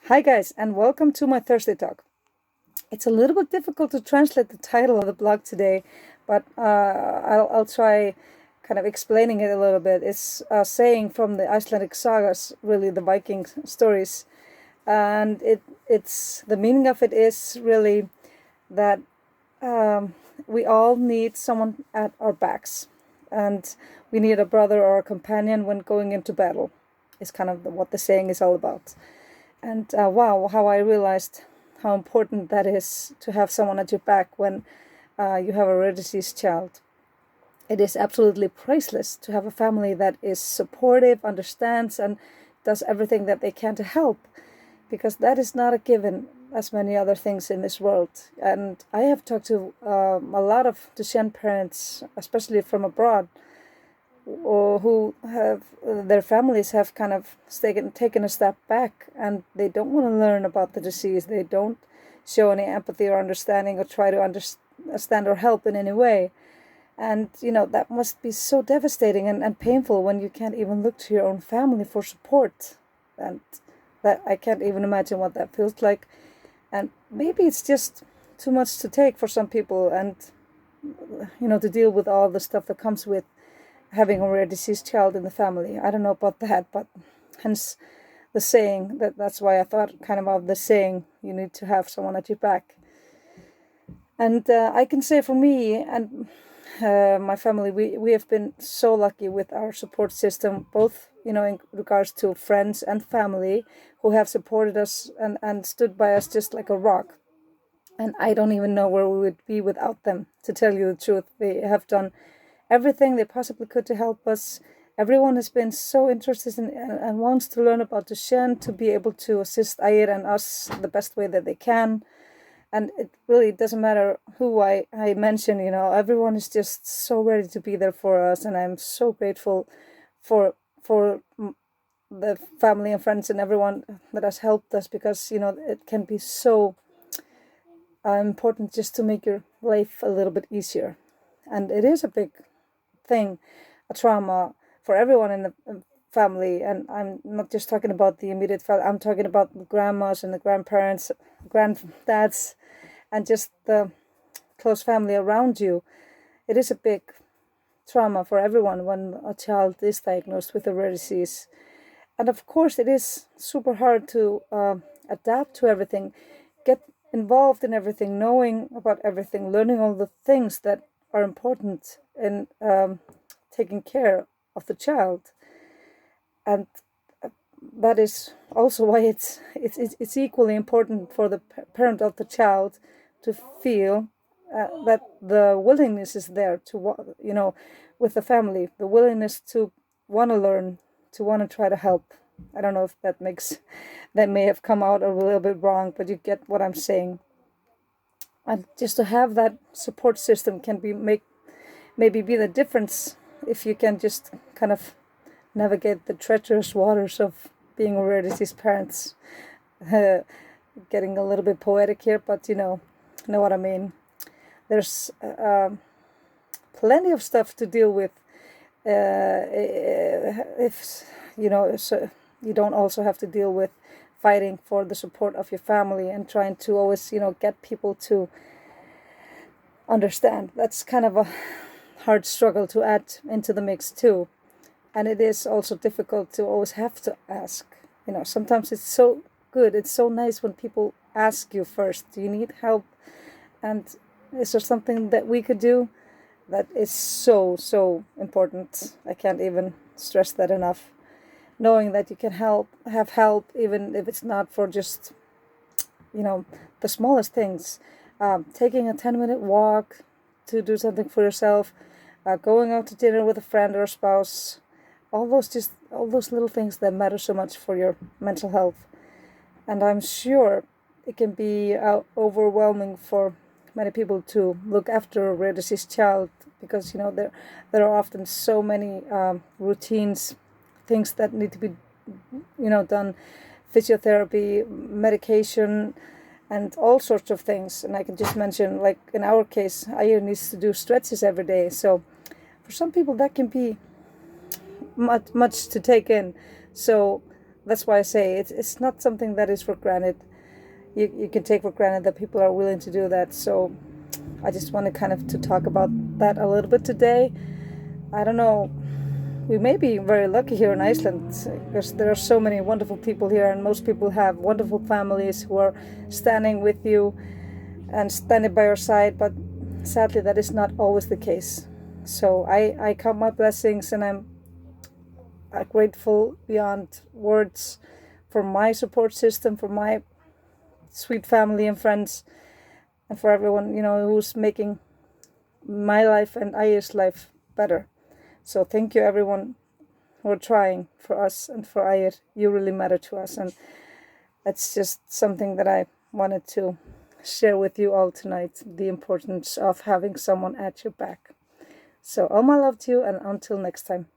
Hi, guys, and welcome to my Thursday talk. It's a little bit difficult to translate the title of the blog today, but I'll try kind of explaining it a little bit. It's a saying from the Icelandic sagas, really the Viking stories, and it's the meaning of it is really that um, we all need someone at our backs, and we need a brother or a companion when going into battle. Is kind of what the saying is all about. And wow, how I realized how important that is to have someone at your back when you have a rare disease child. It is absolutely priceless to have a family that is supportive, understands, and does everything that they can to help, because that is not a given as many other things in this world. And I have talked to a lot of Duchenne parents, especially from abroad, or who have their families have kind of taken a step back, and they don't want to learn about the disease. They don't show any empathy or understanding or try to understand or help in any way. And that must be so devastating and painful when you can't even look to your own family for support. And that I can't even imagine what that feels like. And maybe it's just too much to take for some people, and to deal with all the stuff that comes with having a rare disease child in the family. I don't know about that, but hence the saying that's why I thought kind of the saying, you need to have someone at your back. And I can say for me and my family, we have been so lucky with our support system, both in regards to friends and family who have supported us and stood by us just like a rock. And I don't even know where we would be without them, to tell you the truth. They have done everything they possibly could to help us. Everyone has been so interested in and wants to learn about Duchenne, to be able to assist Ayer and us the best way that they can. And it really doesn't matter who I mention, everyone is just so ready to be there for us. And I'm so grateful for the family and friends and everyone that has helped us, because, it can be so important just to make your life a little bit easier. And it is a big thing, a trauma for everyone in the family. And I'm not just talking about the immediate family, I'm talking about the grandmas and the grandparents, granddads, and just the close family around you. It is a big trauma for everyone when a child is diagnosed with a rare disease. And of course, it is super hard to adapt to everything, get involved in everything, knowing about everything, learning all the things that are important in taking care of the child. And that is also why it's equally important for the parent of the child to feel that the willingness is there to with the family, the willingness to want to learn, to want to try to help. I don't know if that may have come out a little bit wrong, but you get what I'm saying. And just to have that support system can maybe be the difference, if you can just kind of navigate the treacherous waters of being a rare disease parents. Uh, Getting a little bit poetic here, but know what I mean. There's plenty of stuff to deal with. If so you don't also have to deal with fighting for the support of your family and trying to always get people to understand. That's kind of a hard struggle to add into the mix too. And it is also difficult to always have to ask. Sometimes it's so good, it's so nice when people ask you first, do you need help? And is there something that we could do? That is so important. I can't even stress that enough. Knowing that you can have help, even if it's not for just the smallest things. Taking a 10-minute walk to do something for yourself, going out to dinner with a friend or a spouse, all those little things that matter so much for your mental health. And I'm sure it can be overwhelming for many people to look after a rare disease child, because there are often so many routines, things that need to be done, physiotherapy, medication, and all sorts of things. And I can just mention, like in our case, Ayer needs to do stretches every day. So for some people that can be much to take in. So that's why I say it's not something that is for granted. You can take for granted that people are willing to do that. So I just wanted kind of to talk about that a little bit today. I don't know, we may be very lucky here in Iceland because there are so many wonderful people here, and most people have wonderful families who are standing with you and standing by your side, but sadly that is not always the case. So I count my blessings, and I'm grateful beyond words for my support system, for my sweet family and friends, and for everyone, who's making my life and Aya's life better. So thank you everyone who are trying for us and for Aya. You really matter to us, and that's just something that I wanted to share with you all tonight, the importance of having someone at your back. So all my love to you, and until next time.